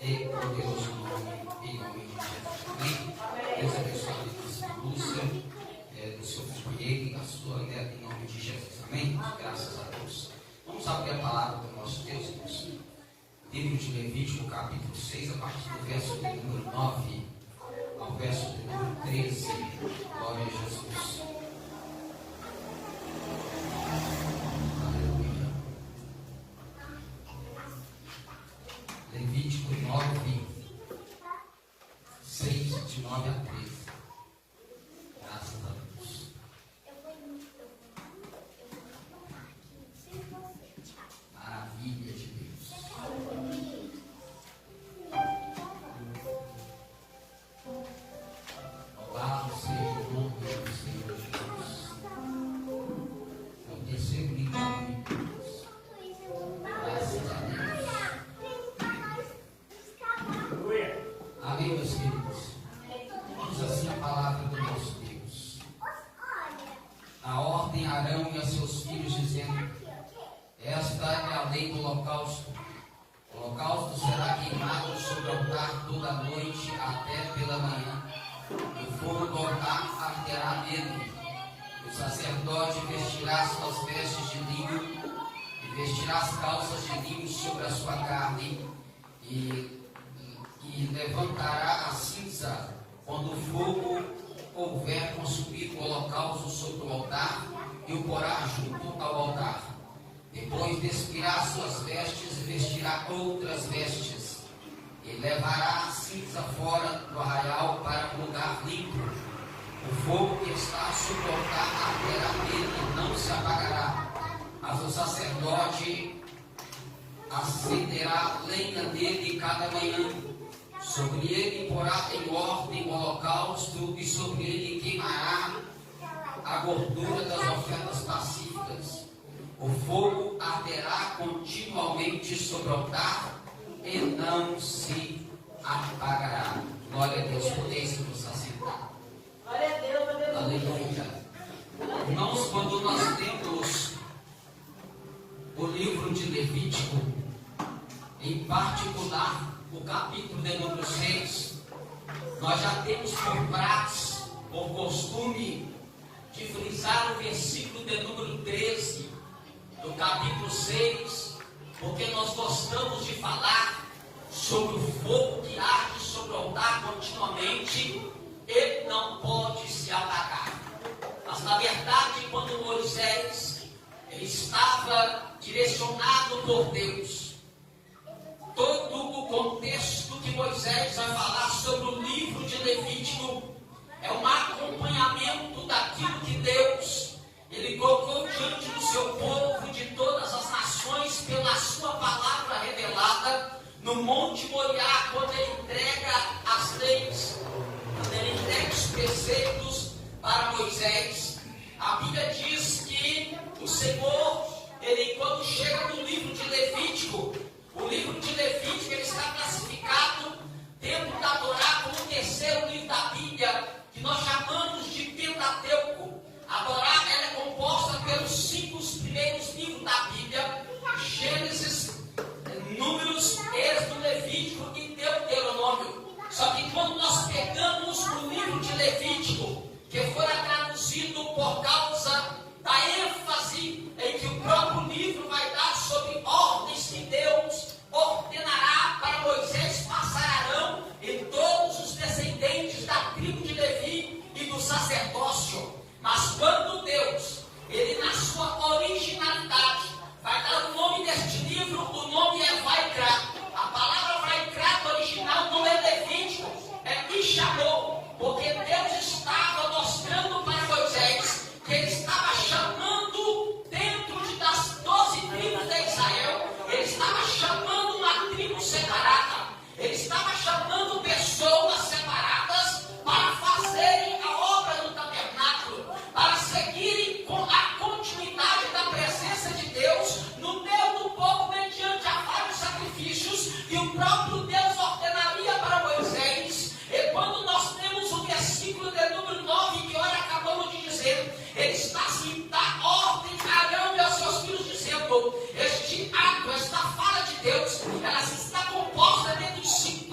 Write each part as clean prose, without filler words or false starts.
e poderoso nome, em nome de Jesus. Amém? Deus abençoe a vida da Lúcia, do seu filho Diego e da sua neta, em nome de Jesus. Amém? Graças a Deus. Vamos abrir a palavra do nosso Deus, irmãos. Livro de Levítico, capítulo 6, a partir do verso de número 9 ao verso de número 13. Glória a Jesus. Aleluia. Levítico 9, 6, de 9 a 13. Graças a Deus. Maravilha de Deus. Louvado seja o nome do Senhor Jesus. É o terceiro livro da Bíblia. Graças a Deus. Amém, meus queridos. Diz assim a palavra do nosso Deus. A ordem a Arão e a seus filhos, dizendo: esta é a lei do holocausto. O holocausto será queimado sobre o altar toda a noite até pela manhã. O fogo do altar arderá nele. O sacerdote vestirá suas vestes de linho e vestirá as calças de linho sobre a sua carne e levantará a cinza quando o fogo houver consumido o holocausto sobre o altar e o porá junto ao altar. Depois despirá suas vestes e vestirá outras vestes, e levará a cinza fora do arraial para um lugar limpo. O fogo que está sobre o altar arderá nele e não se apagará, mas o sacerdote acenderá lenha nele cada manhã. Sobre ele porá em ordem o holocausto e sobre ele queimará a gordura das ofertas pacíficas. O fogo arderá continuamente sobre o altar e não se apagará. Glória a Deus, podeis nos assentar. Glória a Deus, aleluia. Aleluia. Irmãos, quando nós temos o livro de Levítico, em particular o capítulo de número 6, nós já temos por prática, por costume, de frisar o versículo de número 13 do capítulo 6, porque nós gostamos de falar sobre o fogo que arde sobre o altar continuamente e não pode se apagar. Mas na verdade, quando Moisés ele estava direcionado por Deus, todo o contexto que Moisés vai falar sobre o livro de Levítico é um acompanhamento daquilo que Deus ele colocou diante do seu povo de todas as nações pela sua palavra revelada no Monte Moriá, quando ele entrega as leis, quando ele entrega os preceitos para Moisés. A Bíblia diz que o Senhor, ele quando chega no livro de Levítico, o livro de Levítico ele está classificado dentro da Torá como o terceiro livro da Bíblia, que nós chamamos de Pentateuco. A Torá ela é composta pelos 5 primeiros livros da Bíblia: Gênesis, Números, Êxodo, Levítico e Deuteronômio. Só que quando nós pegamos o livro de Levítico, que foi traduzido por causa da ênfase em que o próprio livro vai dar sobre ordens que Deus ordenará para Moisés passar Arão e todos os descendentes da tribo de Levi e do sacerdócio. Mas quando Deus, ele na sua originalidade, vai dar o nome deste livro, o nome é Vaikra. A palavra Vaikra do original não é Levítico, é Mishamô, porque Deus estava mostrando para Moisés que ele estava chamando dentro das 12 tribos de Israel, ele estava chamando uma tribo separada, ele estava chamando pessoas separadas para fazerem a obra do tabernáculo, para seguirem com a continuidade da presença de Deus no meio do povo mediante a vários sacrifícios que o próprio Deus ordenaria para Moisés. E quando nós temos o versículo de número 9, que olha, acabamos de dizer, ele está assim, dá ordem a Arão e aos seus filhos, dizendo: este ato, esta fala de Deus, ela está composta dentro de 5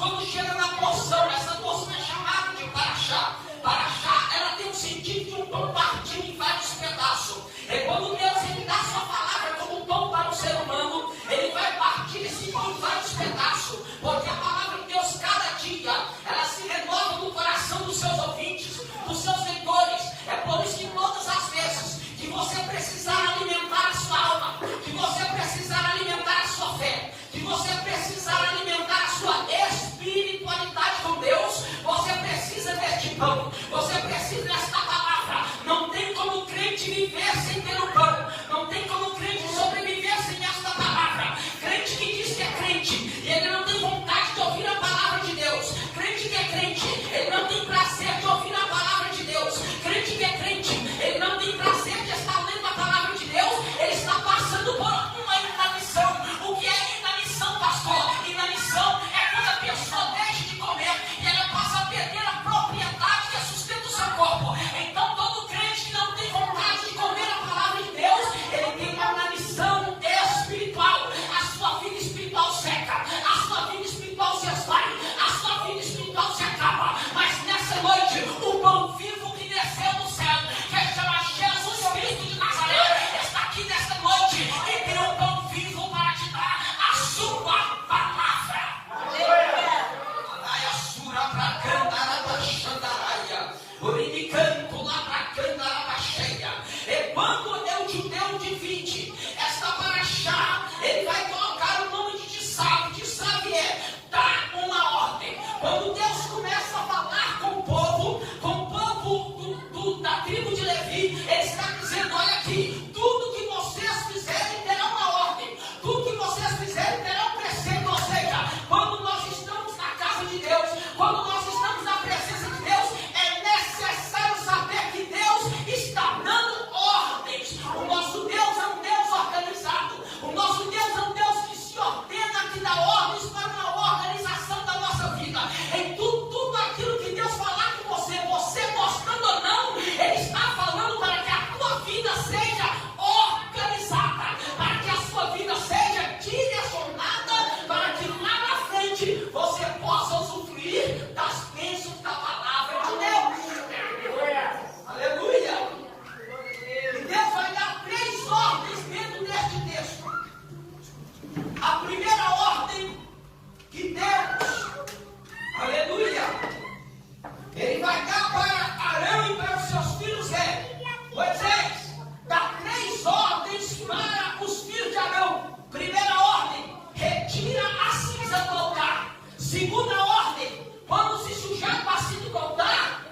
quando chega na porção, essa porção é chamada de paraxá. Paraxá, ela tem o sentido de um pão partido em vários pedaços. É quando Deus ele dá a sua palavra como um pão para o ser humano, ele vai partir esse pão em vários pedaços, porque a palavra de Deus, cada dia, ela se renova no coração dos seus ouvintes, dos seus leitores. É por isso que todas as vezes que você precisar alimentar a sua alma, que você precisar alimentar a sua fé, que você precisar alimentar a sua espiritualidade com Deus, você precisa deste pão, você precisa desta palavra. Não tem como o crente viver sem ter o pão, não tem como o crente sobreviver sem esta palavra. Crente que diz que é crente e ele não tem vontade de ouvir a palavra de Deus, crente que é crente, ele não tem prazer de ouvir a palavra de Deus, crente que é crente, ele não tem prazer de estar lendo a palavra de Deus, ele está passando por uma inanição. O que é inanição, pastor? Inanição é quando a pessoa deixa de comer e ela passa a perder a propriedade que sustenta o seu corpo. Então todo crente que não tem vontade de comer a palavra de Deus, ele tem uma inanição espiritual. A sua vida espiritual seca, a sua vida espiritual se esvai, a sua vida espiritual se acaba. Mas nessa noite, o pão vivo que desceu do céu, que chama Jesus Cristo de Nazaré, está aqui nesta noite e tem um pão vivo para te dar a sua palavra. Aleluia! Sura para cantar a xandaraia, oricanto lá para cantar a cheia. E quando o judeu divide esta paraxá, ele vai colocar o nome de Tissav. Tissav é dar uma ordem. Quando Deus começa a falar com o povo da tribo de Levi, ele está dizendo: olha aqui, tudo que vocês fizerem terá uma ordem, tudo que vocês fizerem terá um preceito. Ou seja, quando nós estamos na casa de Deus, quando nós estamos na presença de Deus, é necessário saber que Deus está dando ordens. O nosso Deus é um Deus organizado, o nosso Deus é um Deus que se ordena, que dá ordens para a organização da nossa vida. Em tudo aquilo que Deus falar com você, você gostando ou não, ele está falando para que a tua vida seja organizada, para que a sua vida seja direcionada, para que lá na frente você possa usufruir das bênçãos da palavra de Deus. Aleluia! E Deus vai dar 3 ordens dentro deste texto. A primeira ordem que Deus, aleluia, ele vai dar para Arão e para os seus filhos Moisés, dá 3 ordens para os filhos de Arão. Primeira ordem: retira a cinza do altar. Segunda ordem: quando se sujar com a cinza do altar,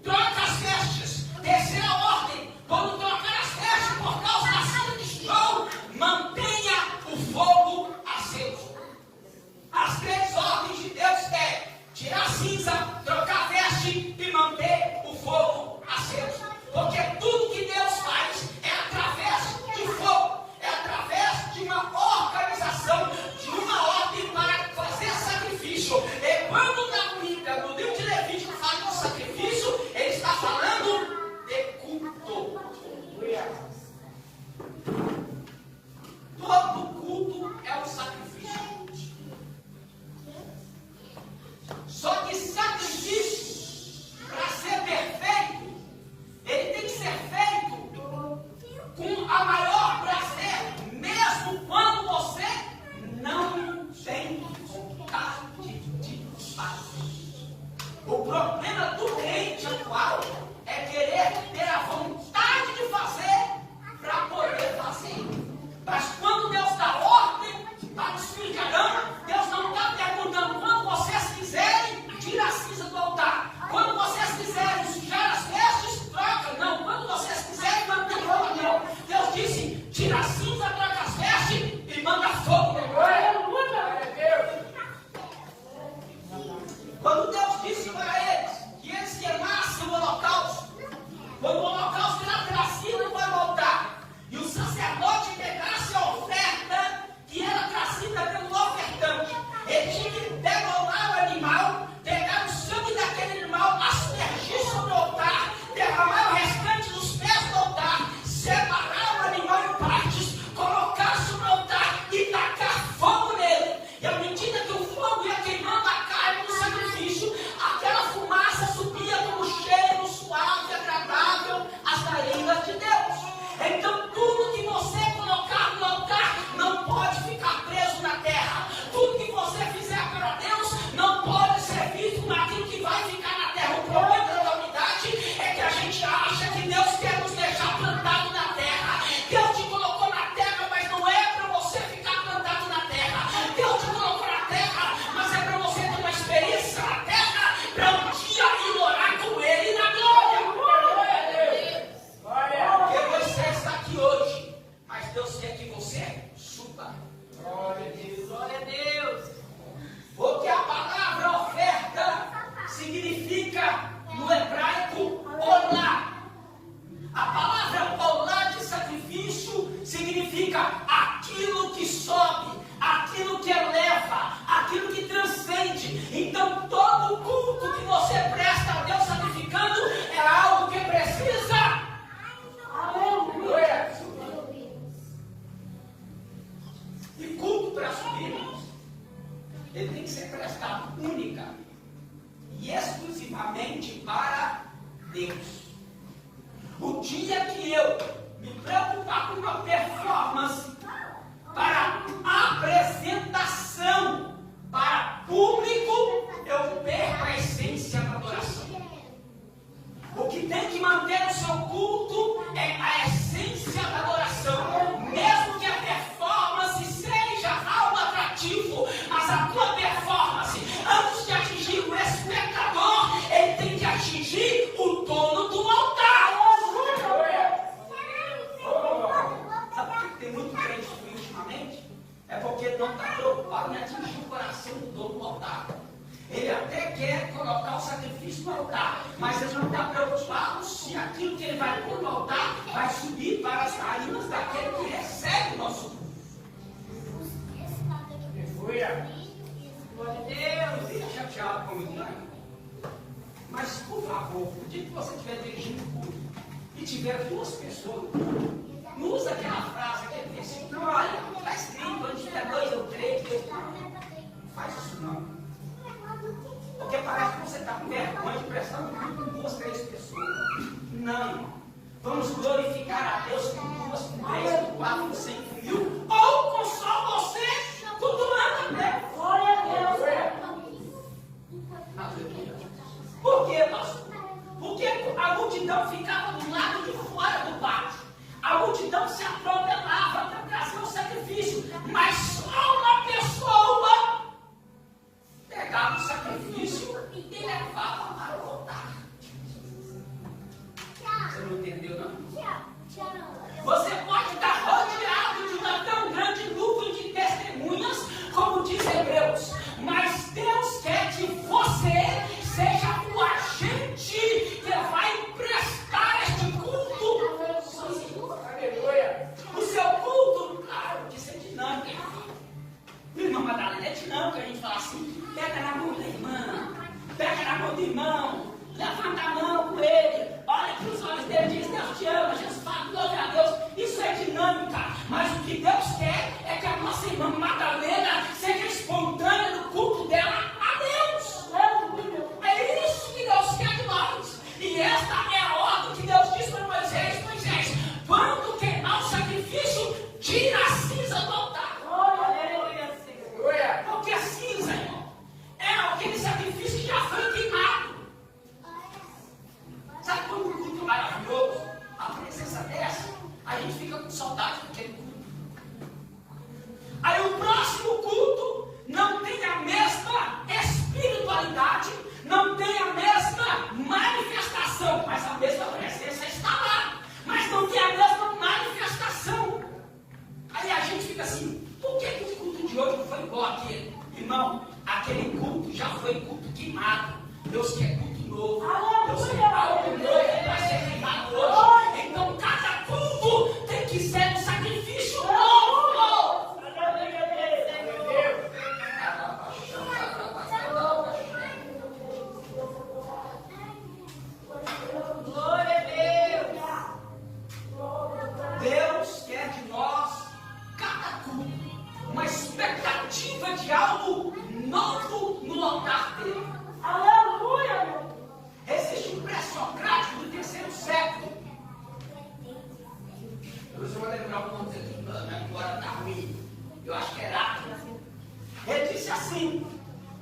troca as vestes. Terceira ordem: quando trocar as vestes por causa da cinza de sol, mantenha o fogo aceso. As 3 ordens de Deus é tirar a cinza, trocar a veste e manter o fogo aceso. Porque tudo que Deus faz é através de fogo, é através de uma organização, de uma ordem para fazer sacrifício. E quando na Bíblia, no livro de Levítico, fala de sacrifício, ele está falando de culto. Todo culto é um sacrifício. Só que sacrifício, para ser perfeito, ele tem que ser feito com a maior prazer, mesmo quando você não tem vontade de fazer. O problema do crente atual é querer ter a vontade de fazer para poder fazer. Mas quando Deus dá ordem para os filhos de Arão, Deus não está perguntando: quando vocês quiserem, tira a cinza do altar. Quando vocês quiserem sujar as vestes, troca. Não, quando vocês quiserem, mantém fogo. Não. Deus disse: tira a cinza, troca as vestes e manda fogo. Quando Deus disse para eles que eles queimassem o holocausto, quando o holocausto era trazido para o altar, e o sacerdote pegasse a oferta que era trazida pelo ofertante, ele tinha que degolar o animal, pegar o sangue daquele animal, aspergir sobre o altar, derramar o restante dos pés do altar, separar o animal em partes, colocar sobre o altar e tacar fogo nele. E à medida que o fogo ia queimando a carne, única e exclusivamente para Deus. O dia que eu me preocupar com uma performance para apresentação para público, eu perco a essência da adoração. O que tem que manter o seu culto é a essência da adoração. Mesmo que a performance seja algo atrativo, mas a tua performance, antes de atingir o espectador, ele tem que atingir o dono do altar. Sabe por que tem muito crente ultimamente? É porque ele não está preocupado em atingir o coração do dono do altar. Ele até quer colocar o sacrifício no altar, mas ele não está preocupado se aquilo que ele vai pôr no altar vai subir para as narinas daquele que recebe o nosso culto. Glória a Deus, fica chateado comigo, não é? Mas, por favor, o dia que você estiver dirigindo o culto e tiver duas pessoas, não usa aquela frase, aquele versículo, não, olha, está escrito, onde tiver dois ou três, não faz isso não. Porque parece que você está com vergonha de prestar um culto com duas, três pessoas. Não, irmão. Vamos glorificar a Deus com duas, com três, com quatro, com 100.000, ou com só você cultuando a Deus. Glória a Deus. Por quê, pastor? Porque a multidão ficava do lado de fora do pátio. A multidão se atropelava para trazer o sacrifício, mas só uma pessoa pegava o sacrifício e levava para o altar. Você não entendeu, não? Você pode estar rodeado de uma tão grande nuvem de testemunhas, como diz Hebreus, mas Deus quer que você seja o agente que vai prestar este culto. O seu culto, claro, de ser dinâmico. Irmã Madalena é dinâmica, a gente fala assim, pega na mão da irmã, pega na mão do irmão, levanta a mão com ele, olha para os olhos dele e diz, Deus te ama, Jesus fala, glória a Deus. Isso é dinâmica, mas o que Deus quer é que a nossa irmã Madalena seja espontânea no culto dela a Deus. É isso que Deus quer de nós. E esta é a ordem que Deus disse para Moisés, quando queimar o sacrifício, tira a cinza do altar. Porque a cinza, irmão, é aquele sacrifício que já foi queimado. Sabe quando o culto é maravilhoso? A presença dessa, a gente fica com saudade daquele culto. Aí o próximo culto não tem a mesma espiritualidade, não tem a mesma manifestação, mas a mesma presença está lá, mas não tem a mesma manifestação. Aí a gente fica assim, por que o culto de hoje não foi igual àquele? Irmão, aquele culto já foi culto queimado. Deus quer culto novo. Deus quer algo novo para ser queimado hoje. Então cada culto tem que ser um sacrifício novo. Glória a Deus. Deus quer de nós cada culto uma expectativa de algo novo no altar dele. Aleluia. Existe um pré-socrático do 3º século. Eu vou lembrar o nome dele agora, está ruim. Eu acho que era. Ele disse assim: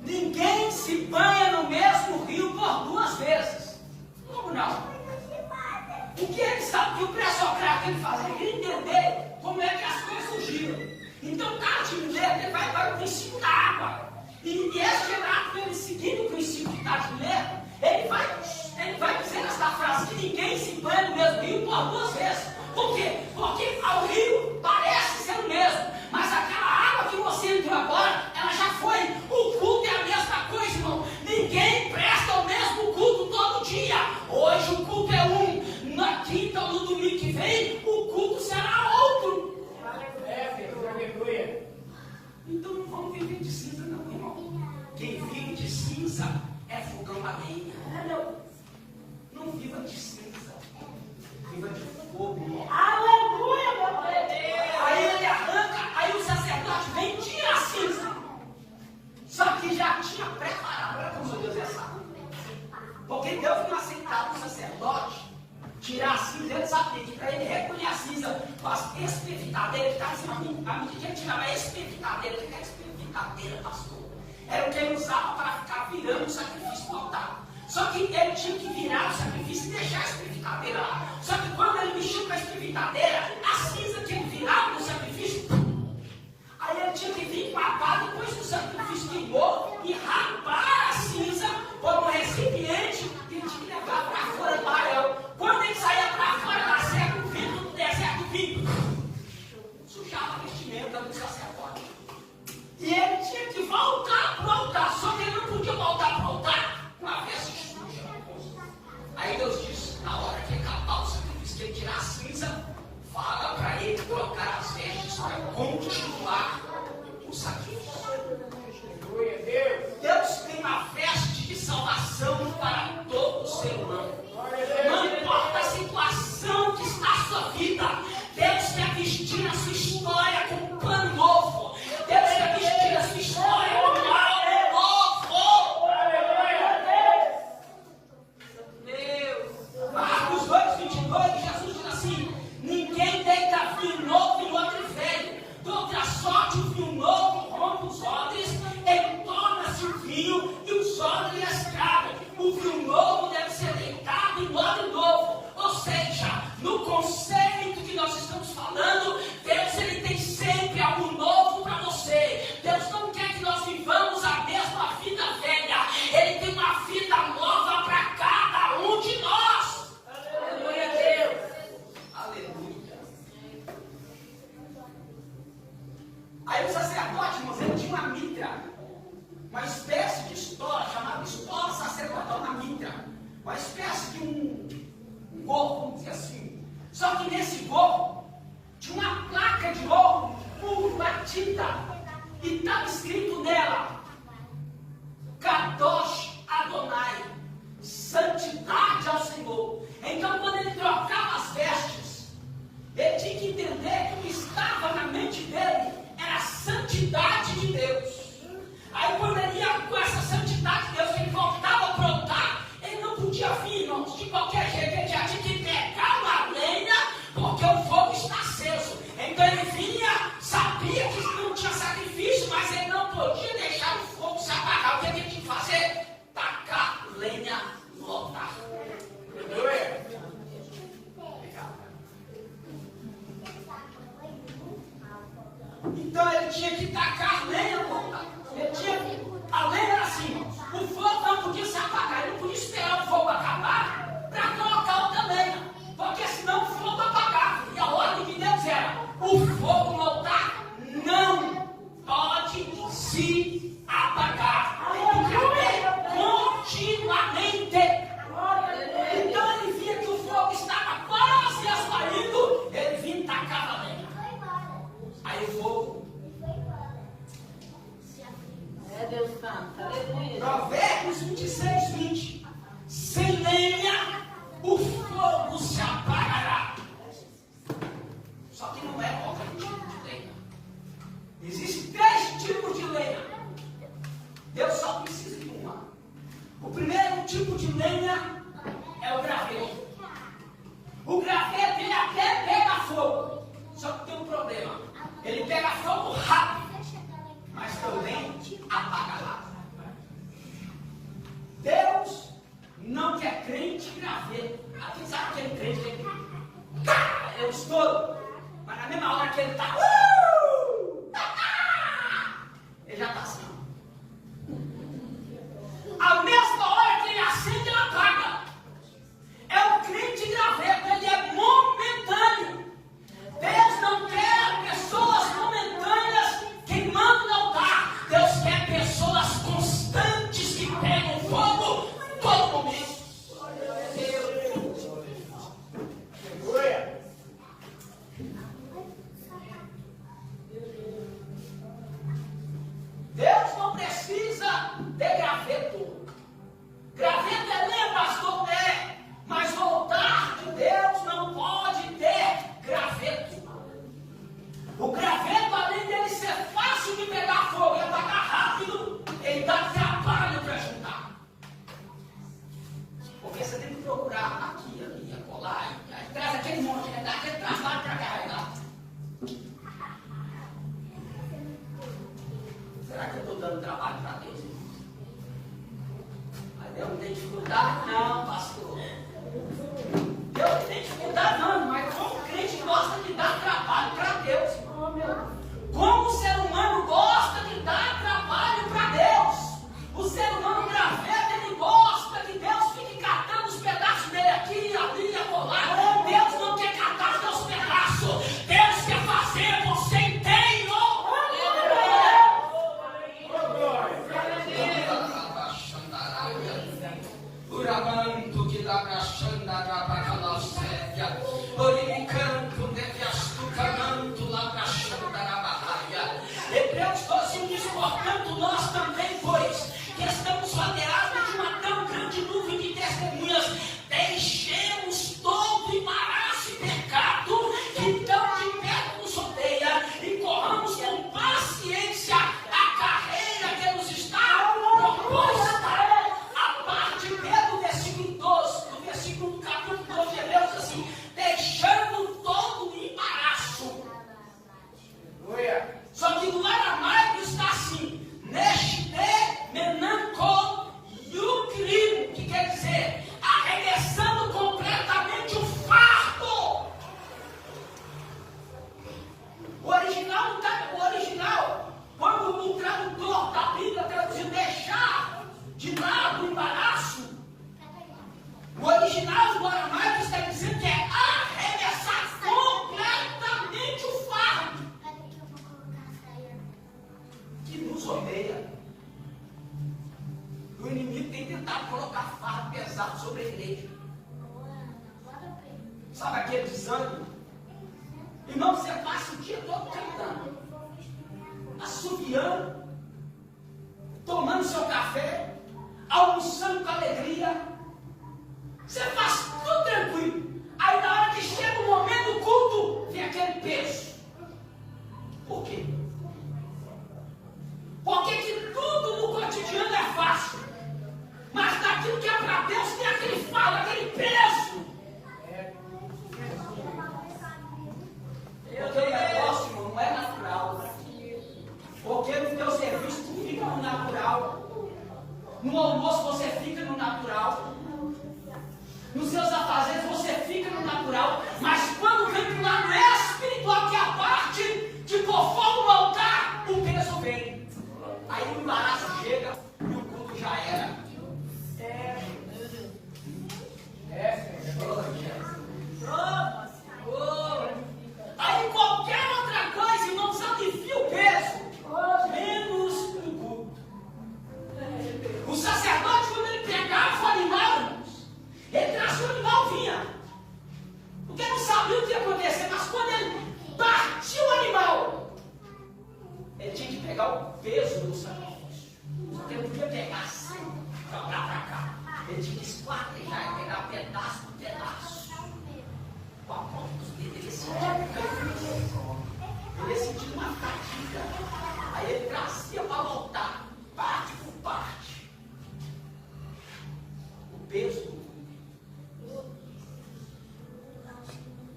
ninguém se banha no mesmo rio por duas vezes. Como não? O que ele sabe que o pré-socrático ele faz? Ele quer entender como é que as coisas surgiram. Então, cada time dele ele vai para o princípio da água. E este Heráclito, ele seguindo o princípio de Tardileiro, ele vai dizer esta frase: que ninguém se banha no mesmo rio por duas vezes. Por quê? Porque ao rio parece ser o mesmo, mas aquela água que você entrou agora, ela já foi. O culto é a mesma coisa, irmão. Ninguém presta o mesmo culto todo dia. Hoje o culto é um, na quinta ou no domingo que vem, o culto será outro. Então não vamos viver de cinza, não, irmão. Quem vive de cinza é fogão a lenha. Não viva de cinza, viva de fogo, irmão. Aleluia, meu Deus. Aí ele arranca, aí o sacerdote vem e tira a cinza. Só que já tinha preparado. Porque Deus não aceitava o sacerdote tirar a cinza, ele sabia que para ele recolher a cinza, a espevitadeira que estava em cima, à medida que ele tirava a espevitadeira, que era a espevitadeira, pastor, era o que ele usava para ficar virando o sacrifício no altar. Só que ele tinha que virar o sacrifício e deixar a espevitadeira lá. Só que quando ele mexia com a espevitadeira, a cinza que ele virava no sacrifício, aí ele tinha que vir com a pá depois que o sacrifício queimou e rapar a cinza por um recipiente que ele tinha que levar para fora do arraial. Quando ele saía para fora da serra do vidro, do deserto do vidro, sujava a vestimenta do sacerdote. E ele tinha que voltar para o altar, só que ele não podia voltar para o altar com a veste suja. Aí Deus disse, na hora que acabar o sacrifício, que ele tirar a cinza, fala para ele trocar as vestes para continuar o sacrifício. Deus tem uma veste de salvação para todo ser humano. Não importa a situação que está a sua vida, Deus quer vestir a sua história com um plano novo. Deus quer vestir a sua história com algo novo. Marcos 2:22, Jesus diz assim: ninguém deita vinho novo em odre velho. De outra sorte, o vinho novo rompe os odres, ele torna-se o vinho e os odres estragam. O vinho novo deve ser deitado em odre novo. Ou seja, no conceito que nós estamos falando, Deus ele tem sempre algo novo para você. Deus não quer que nós vivamos a mesma vida velha. Ele tem uma vida nova para cada um de nós. Aleluia, Deus. Aleluia. Aí o sacerdote, irmãos, ele tinha uma mitra, uma espécie de estola, chamada estola sacerdotal na mitra, uma espécie de um gorro, vamos dizer assim. Só que nesse gorro tinha uma placa de ouro puro, batida, e estava escrito nela: Kadosh Adonai, santidade ao Senhor. Então, quando ele trocava as vestes, ele tinha que entender que o que estava na mente dele era a santidade de Deus. Aí quando ele ia com essa santidade de Deus, ele voltava para o altar, ele não podia vir, irmãos, de qualquer jeito. Ele já tinha que pegar uma lenha, porque o fogo está aceso. Então ele vinha, sabia que não tinha sacrifício, mas ele não podia deixar o fogo se apagar. O que ele tinha que fazer? Tacar lenha no altar. Então ele tinha que tacar lenha no altar. A lenha era assim, irmãos. O fogo não podia se apagar. Ele não podia esperar o fogo acabar para colocar outra lenha, porque senão o fogo apagava. E a ordem de Deus era: o fogo no altar não pode se apagar. Continuamente. Então ele via que o fogo estava quase esvaindo, ele vinha e tacava a lenha. Aí o fogo. É Deus Santo, aleluia. Provérbios 26:20. Sem lenha, o fogo se apagará. Só que não é qualquer tipo de lenha. Existem 3 tipos de lenha. Deus só precisa de uma. O primeiro tipo de lenha é o graveto. O graveto ele até pega fogo. Só que tem um problema. Ele pega fogo rápido, mas também apaga rápido. Deus não quer crente graveto. Aqui sabe aquele crente que é o estouro, mas na mesma hora que ele está, ele já está assim. A mesma hora que ele acende, ele apaga. É o crente graveto, ele é momentâneo. Deus não quer pessoas momentâneas queimando no altar. Deus quer pessoas constantes que pegam fogo todo momento. Eu não tenho dificuldade não, pastor. Eu não tenho dificuldade não, mas como crente gosta de dar trabalho para Deus. Como o ser humano gosta de dar trabalho para Deus. O ser humano graveta, ele gosta que Deus fique catando os pedaços dele aqui, ali e acolá. Deus não quer catar os teus pedaços. Deus quer fazer você inteiro. Urabantu que labra xandara bacalhau séria. Oricanto deviastu cananto labra xandara barraia. Hebreus 12 diz, portanto, nós também, pois, que estamos rodeados de uma tão grande nuvem de testemunhas, deixemos todo embaraço e pecado que tão de perto nos rodeia e corramos com paciência a carreira que nos está proposta. A parte B do versículo 12, do versículo do capítulo 12 de Hebreus, assim, deixando todo o embaraço. Só que no aramaico está assim, neste menanco yukrim, que quer dizer, arremessando completamente o fardo. O original, quando o tradutor da Bíblia traduziu deixar de lado o embaraço, o original do aramaico está dizendo que é arremessar completamente o fardo que nos odeia. O inimigo tem tentado colocar fardo pesado sobre a igreja. Sabe aquele desânimo? Irmão, você passa o dia todo cantando, assoviando, tomando seu café, almoçando com alegria. Você faz tudo tranquilo. Aí na hora que chega o momento do culto, vem aquele peso. Por quê? Porque que tudo no cotidiano é fácil, mas daquilo que é para Deus tem aquele fardo, aquele peso. Porque o negócio, irmão, não é natural. Porque no teu serviço tu fica no natural. No almoço você fica no natural. Nos seus afazeres você fica no natural. Mas quando vem para o lado espiritual, que é a parte de pôr fogo no altar, o peso vem. Aí o embaraço chega e o culto já era. Aí qualquer outra coisa, irmãos, alivia o peso, menos o culto. O sacerdote, quando ele pegava o animal, irmãos, ele trazia o animal, vinha. Porque não sabia o que ia acontecer, mas quando ele partiu o animal, ele tinha que pegar o peso do sacrifício. Só que ele não podia pegar assim, jogar para cá. Ele tinha que esquartejar e pegar pedaço por pedaço. Com a ponta dos dedos, ele sentia uma fadiga. Aí ele trazia para voltar, parte por parte. O peso do culto.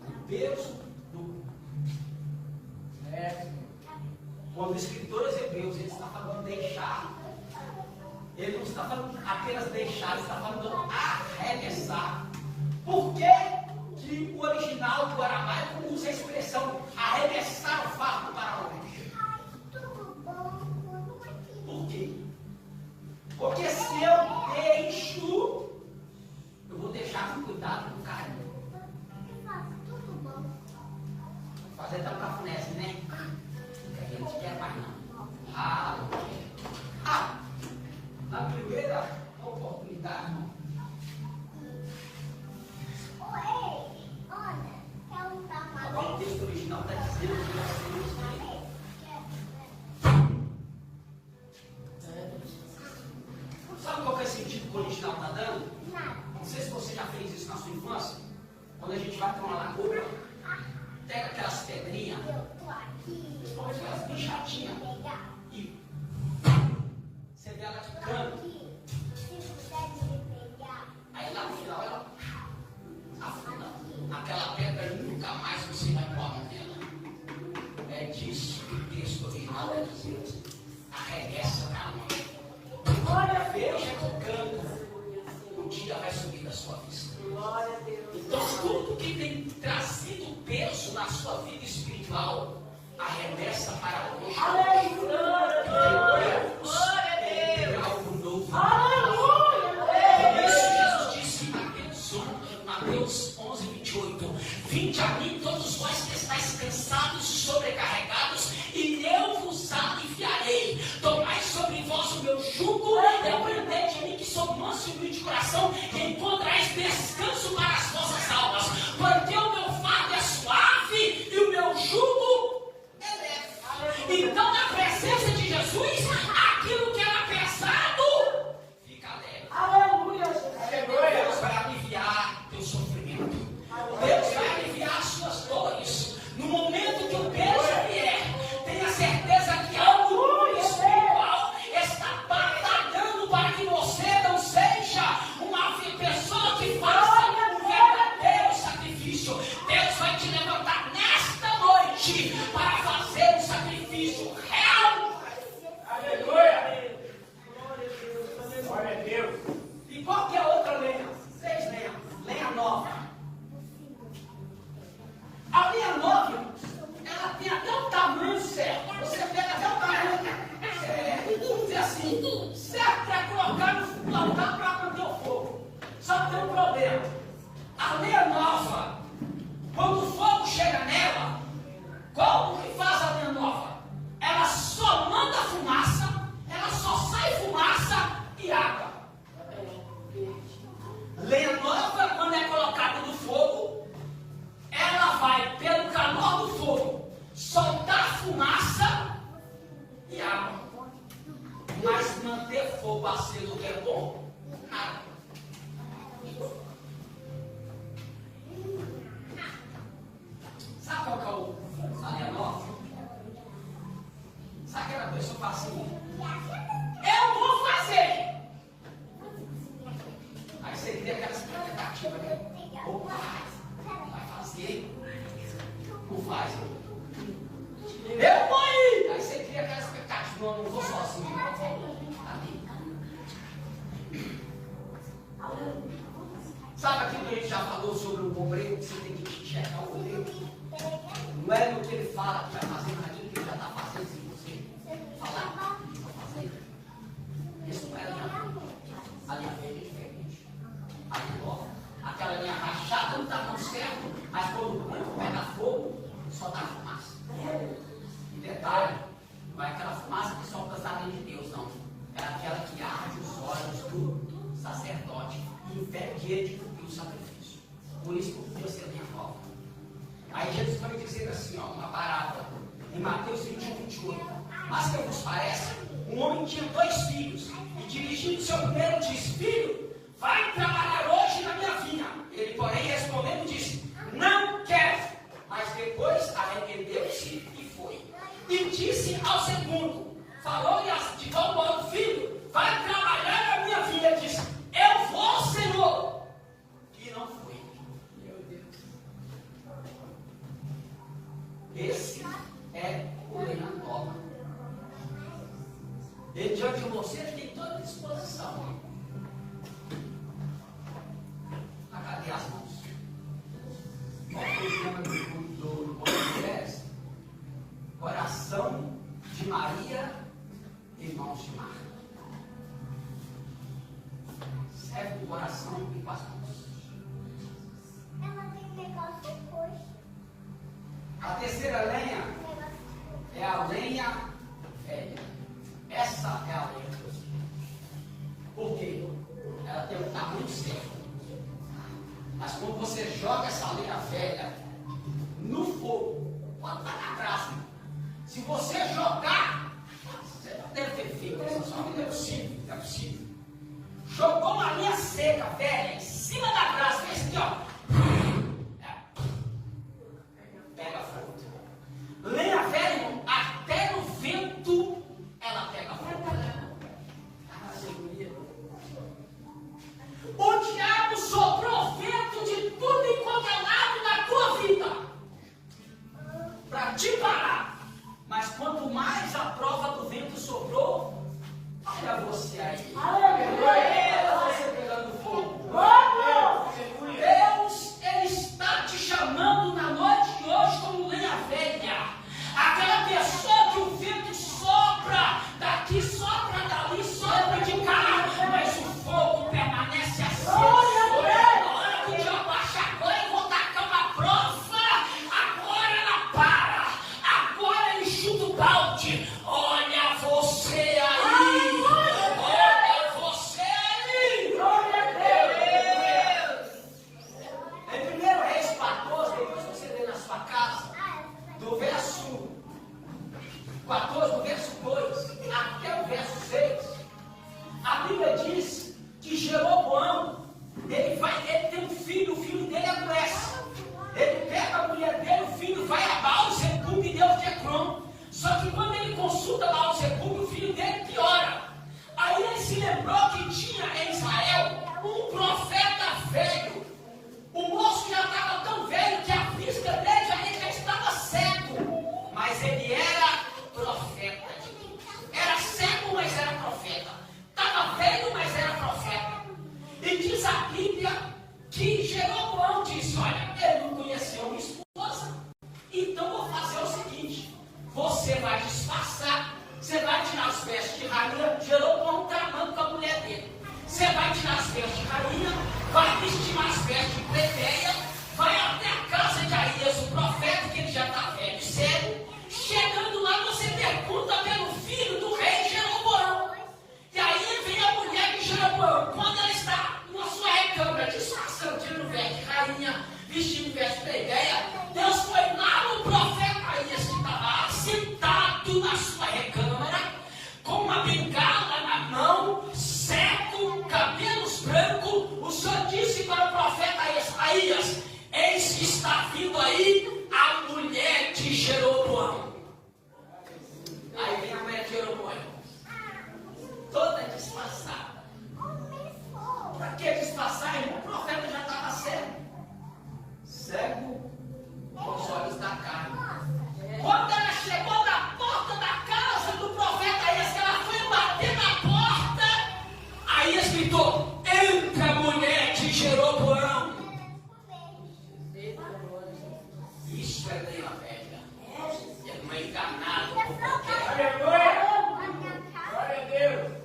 O peso do culto. Quando o escritor aos Hebreus, ele está falando deixar. Ele não está falando apenas deixar, ele está falando arremessar. Por que o original do aramaico usa a expressão arremessar o fardo para longe? Por quê? Porque se eu deixo, eu vou deixar com cuidado com carinho. Vou fazer até um cafunézinho, né? Que a gente quer mais não. Na primeira oportunidade, irmão. Agora o texto original está dizendo que nós temos. Sabe qual que é o sentido que o original está dando? Não sei se você já fez isso na sua infância. Quando a gente vai para uma lagoa, pega aquelas pedrinhas, aquelas bichadinhas, e você vê ela ficando. Aí lá no final ela afunda. Aquela pedra nunca mais você vai pôr nela. É disso que o texto original é dizer. Arremessa para nós. Olha, veja que canto. sou manso e humilde de coração, e encontrareis descanso para as vossas almas, porque o meu fardo é suave e o meu jugo é leve. Então, na presença de Jesus, aquilo que era pesado fica leve. Aleluia. Deus vai aliviar teu sofrimento. Deus vai aliviar as suas dores. No momento que o peso vier, tenha certeza que algo no espiritual está batalhando para que você não seja uma pessoa que faça um verdadeiro sacrifício. Deus vai te levantar nesta noite para fazer um sacrifício real. Aleluia! Glória a Deus! E qual que é a outra lenha? 6 lenhas. Lenha nova. A lenha nova, ela tem até o tamanho certo. Você pega até o tamanho certo. Vamos dizer assim, certo para colocar no altar para manter o fogo. Só que tem um problema. A lenha nova, quando o fogo chega nela, como que faz a lenha nova? Ela só manda fumaça, ela só sai fumaça e água. Lenha nova, quando é colocada no fogo, ela vai, pelo calor do fogo, soltar fumaça e água. Mas manter fogo aceso que é bom? Nada. Sabe qual que é a lenha nova? Sabe aquela pessoa que fala assim, eu vou fazer. Aí você cria aquela expectativa, né? Opa, vai fazer. Não faz. Eu vou ir. Aí você cria aquela expectativa, não vou sozinho. Ali. Sabe aquilo que a gente já falou sobre o obreiro, que você tem que checar o obreiro? Não é no que ele fala que vai fazer, mas aquilo que ele já está fazendo, se você falar, vou fazer. Isso não é a linha verde é diferente. A linha nova. Aquela linha rachada não está tão certo, mas quando o branco pega fogo, só dá fumaça. E detalhe, não é aquela fumaça que solta da lei de Deus, não. É aquela que arde os olhos do sacerdote e impede de cumprir o sacrifício. Por isso que podia ser linha nova. Aí Jesus vai dizer assim, ó, uma parábola, em Mateus 21, 28. Mas que vos parece? Um homem tinha 2 filhos, e dirigindo seu primeiro disse, filho, vai trabalhar hoje na minha vinha. Ele, porém, respondendo, disse, não quero. Mas depois arrependeu-se e foi. E disse ao segundo, falou-lhe de igual modo, filho, vai trabalhar na minha vinha. Ele disse, eu vou, Senhor. E não foi. Meu Deus. Esse é o lenha nova. Ele diante de você tem toda a disposição. Cadê as mãos? Qual foi o tema do Moisés? Coração de Maria e mãos de Marta. Serve o coração e com as mãos. Ela tem um negócio roxo. A terceira lenha é a lenha velha. Essa é a lenha de Deus. Por quê? Ela tem um tamanho certo. Mas quando você joga essa lenha velha no fogo, pode estar na brasa. Se você jogar, você não deve ter feito isso, só não é possível, não é possível. Jogou uma linha seca, velha, em cima da brasa, fez aqui, ó. Pega fogo. Lenha velha, irmão, até no vento ela pega fogo. O diabo soprou vento de tudo enquanto é lado na tua vida para te parar. Mas quanto mais a prova do vento soprou, olha você aí. Aleluia! Você pegando fogo. a Bíblia que Jeroboão disse: olha, ele não conheceu minha esposa, então vou fazer o seguinte: você vai disfarçar, você vai tirar as vestes de rainha. Jeroboão tramando com a mulher dele. Você vai tirar as vestes de rainha, vai vestir as vestes de plebeia, vai até a casa de Aías, o profeta, que ele já está velho e sério. Chegando lá, você pergunta pelo filho do rei Jeroboão. E aí vem a mulher de Jeroboão. Quando ela está na sua recâmara, disfarçando, tirando veste de rainha, vestindo veste de plebeia, Deus foi lá no profeta Aías, que estava sentado na sua recâmara, com uma bengala na mão, seco, cabelos brancos. O Senhor disse para o profeta Aías: eis que está vindo aí a mulher de Jeroboão. Aí vem a mulher de Jeroboão, toda disfarçada. Para que disfarçar, irmão? O profeta já estava cego com os olhos da carne. Quando ela chegou na porta da casa do profeta Aías, que ela foi bater na porta, Aías gritou: entra, mulher de Jeroboão. Isso é lei a velha. É uma enganada por qualquer. Aleluia! Glória a Deus!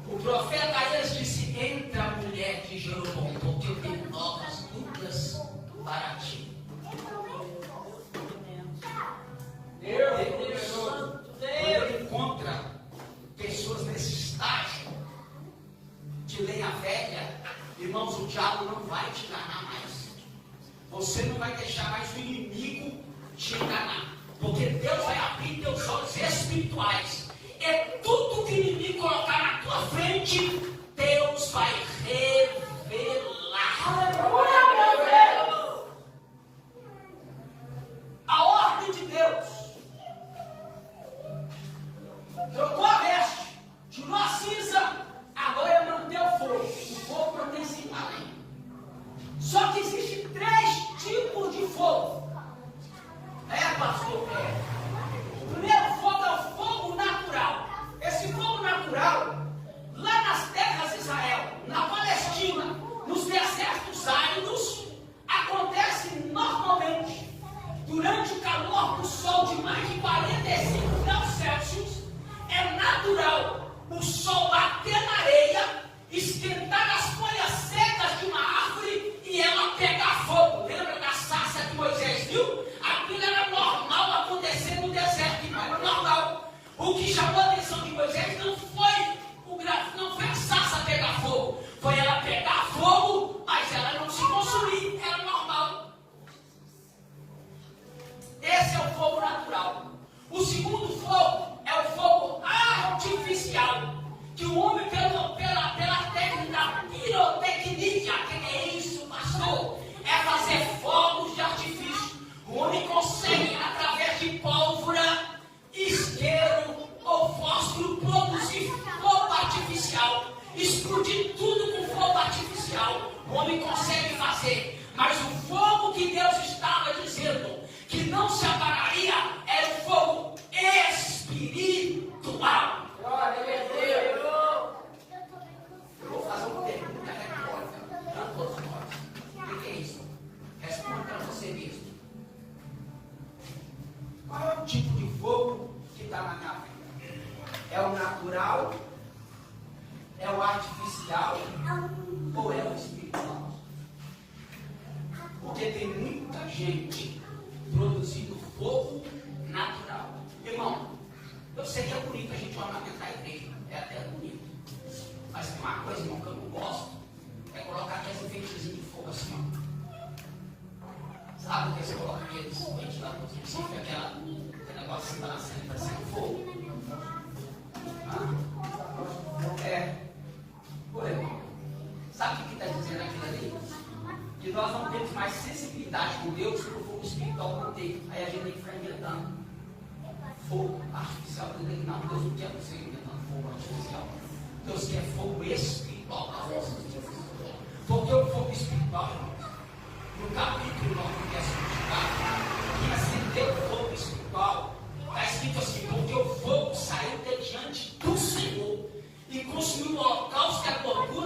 O profeta Aías disse: entra, mulher de Jeroboão, porque eu tenho novas duplas para ti. Quando ele encontra pessoas nesse estágio de lenha velha, irmãos, o diabo não vai te enganar mais. Você não vai deixar mais o inimigo te enganar, porque Deus vai abrir teus olhos espirituais. É tudo que o inimigo colocar na tua frente, Deus vai revelar. A ordem de Deus: trocou a veste, tirou a cinza, agora é manter o fogo. O fogo mantém-se em além. Só que existem 3 tipos de fogo. Pastor? O primeiro fogo é o fogo natural. Esse fogo natural, lá nas terras de Israel, na Palestina, nos desertos áridos, acontece normalmente durante o calor do sol de mais de 45 graus Celsius. É natural o sol bater na areia, esquentar as folhas secas de uma árvore e ela pegar fogo. Lembra da sarça que Moisés viu? Aquilo era normal acontecer no deserto, era normal. O que chamou a atenção de Moisés não foi a sarça pegar fogo, foi ela pegar fogo, mas ela não se consumir, era normal. Esse é o fogo natural. O segundo fogo é o fogo artificial, que o homem, pela técnica da pirotecnia, que é isso, pastor? É fazer fogos de artifício. O homem consegue, através de pólvora, isqueiro ou fósforo, produzir fogo artificial, explodir tudo com fogo artificial. O homem consegue fazer, mas o fogo que Deus estava dizendo que não se apagaria era o fogo espiritual. Glória a Deus! Eu vou fazer uma pergunta retórica para todos nós. O que é isso? Responda para você mesmo. Qual é o tipo de fogo que está na minha vida? É o natural? É o artificial? Ou é o espiritual? Porque tem muita gente produzindo fogo natural. Irmão, eu sei que é bonito a gente ornamentar a igreja. É até bonito. Mas tem uma coisa, irmão, que eu não gosto. É colocar aqueles enfeitezinhos de fogo assim, ó. Sabe o que você coloca aqueles ventiladorzinhos assim? Fica aquele negócio assim balançando, parecendo fogo. Pô, irmão. Sabe o que está dizendo aquilo ali? Que nós não temos mais sensibilidade com Deus para o fogo espiritual não tem. Aí a gente tem que ficar inventando fogo artificial. Não, Deus não quer você inventando fogo artificial. Deus quer fogo espiritual nas nossas vidas. Porque o fogo espiritual, irmãos, no capítulo 9, versículo 4, que acendeu o fogo espiritual, está escrito assim: porque o fogo saiu de diante do Senhor e consumiu o holocausto e a gordura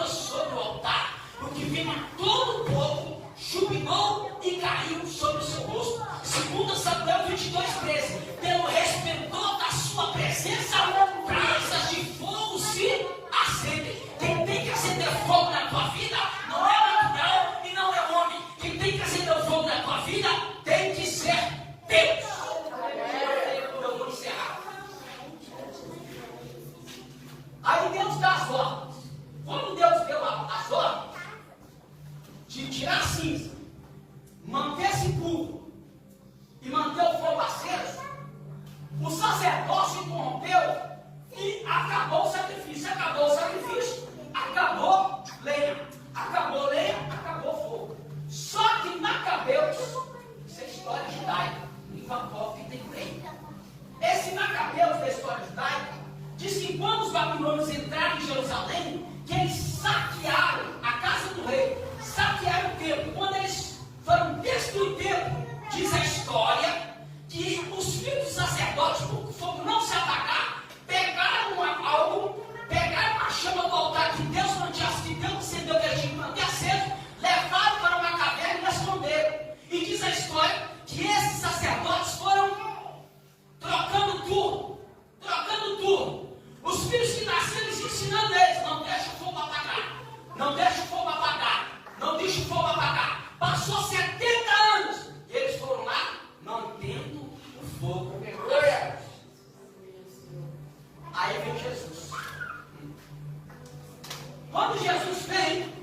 Quando Jesus vem,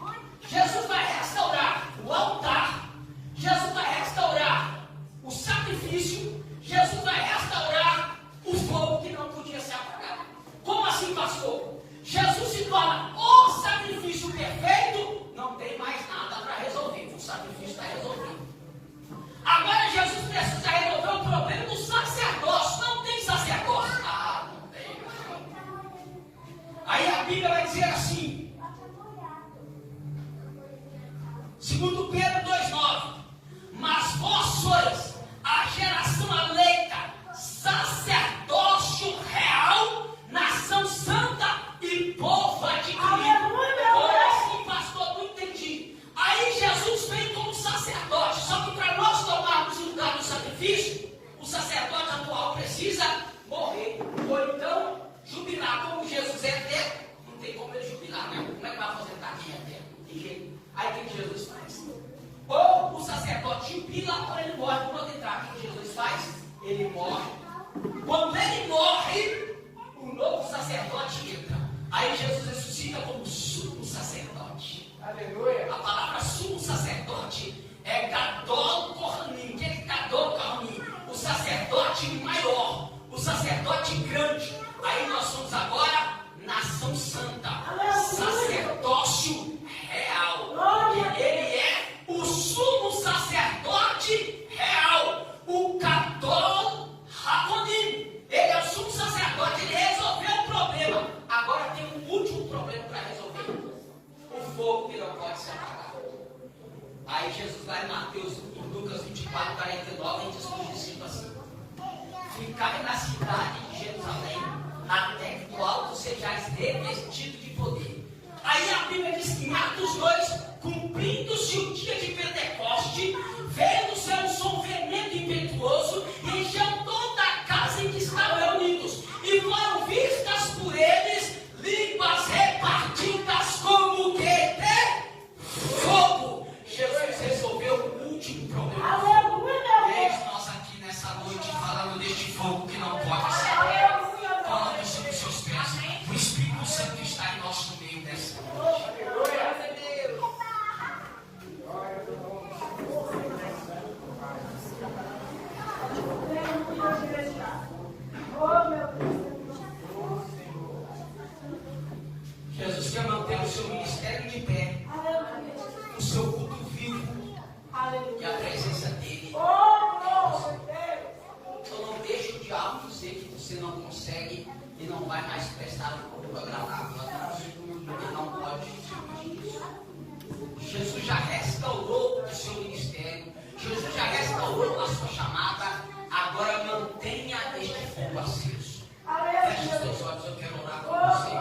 Jesus vai restaurar o altar, Jesus vai restaurar o sacrifício, Jesus vai restaurar o fogo que não podia ser apagado. Como assim, pastor? Jesus se torna o sacrifício perfeito, não tem mais nada para resolver, o sacrifício está resolvido. Agora Jesus precisa resolver o problema do sacerdócio. Não tem sacerdócio. Ah, não tem. Aí a Bíblia vai dizer assim, 2 Pedro 2,9: mas vós sois a geração eleita, sacerdócio real, nação santa e povo adquirido. Ora, assim, pastor, não entendi. Aí Jesus vem como sacerdote, só que para nós tomarmos o lugar do sacrifício, o sacerdote atual precisa morrer, ou então jubilar. Como Jesus é eterno, não tem como ele jubilar, né? Como é que vai aposentar quem é eterno? Não tem jeito. Aí o que Jesus faz? Ou o sacerdote jubila, ou ele morre por outra entrada. O que Jesus faz? Ele morre. Quando ele morre, o novo sacerdote entra. Aí Jesus ressuscita como sumo sacerdote. Aleluia. A palavra sumo sacerdote é Gadol Kohanim. O que é Gadol Kohanim? O sacerdote maior, o sacerdote grande. Aí nós somos agora nação santa, sacerdócio real. E ele é o sumo sacerdote real, o Gadol Hakonim. Ele é o sumo sacerdote, ele resolveu o problema. Agora tem um último problema para resolver: o fogo que não pode ser apagado. Aí Jesus vai em Mateus, em Lucas 24, 49, e diz para os discípulos assim: ficai na cidade de Jerusalém, até que do alto sejais revestidos de poder. Aí a Bíblia diz que em Atos 2, cumprindo-se o dia de Pentecoste, veio do céu um som veemente e impetuoso, e encheu toda a casa em que estavam reunidos, e foram vistas por eles línguas repartidas como que de fogo. Jesus resolveu o último problema. Eis nós aqui nessa noite falando deste fogo que não pode ser apagado. Coloque sobre os seus pés. O Espírito Santo está em nosso meio dessa noite. Jesus quer manter o seu ministério de pé, o seu culto vivo e a presença dele. Então não deixe o diabo dizer que você não consegue e não vai mais prestar um culto agradável a Deus. Ele não pode dizer isso. Jesus já restaurou o seu ministério, Jesus já restaurou a sua chamada. Agora mantenha este fogo aceso. Feche os seus olhos, eu quero orar com você.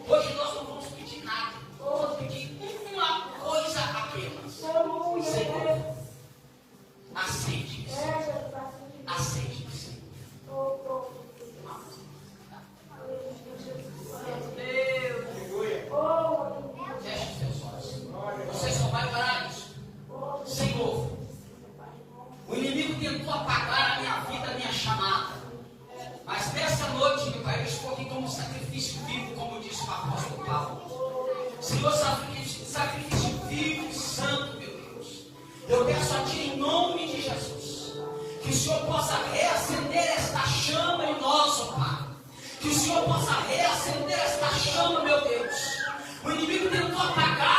Hoje nós não vamos pedir nada, vamos pedir uma coisa apenas. Senhor, aceite-me, Senhor. Aceite-me, Senhor. Feche os seus olhos. Você só vai orar isso. Senhor, o inimigo tentou apagar a minha vida, a minha chamada. Mas nessa noite, meu Pai, eu estou aqui como sacrifício vivo, como disse o apóstolo Paulo. Senhor, sacrifício vivo e santo, meu Deus. Eu peço a Ti, em nome de Jesus, que o Senhor possa reacender esta chama em nós, ó Pai. Que o Senhor possa reacender esta chama, meu Deus. O inimigo tentou apagar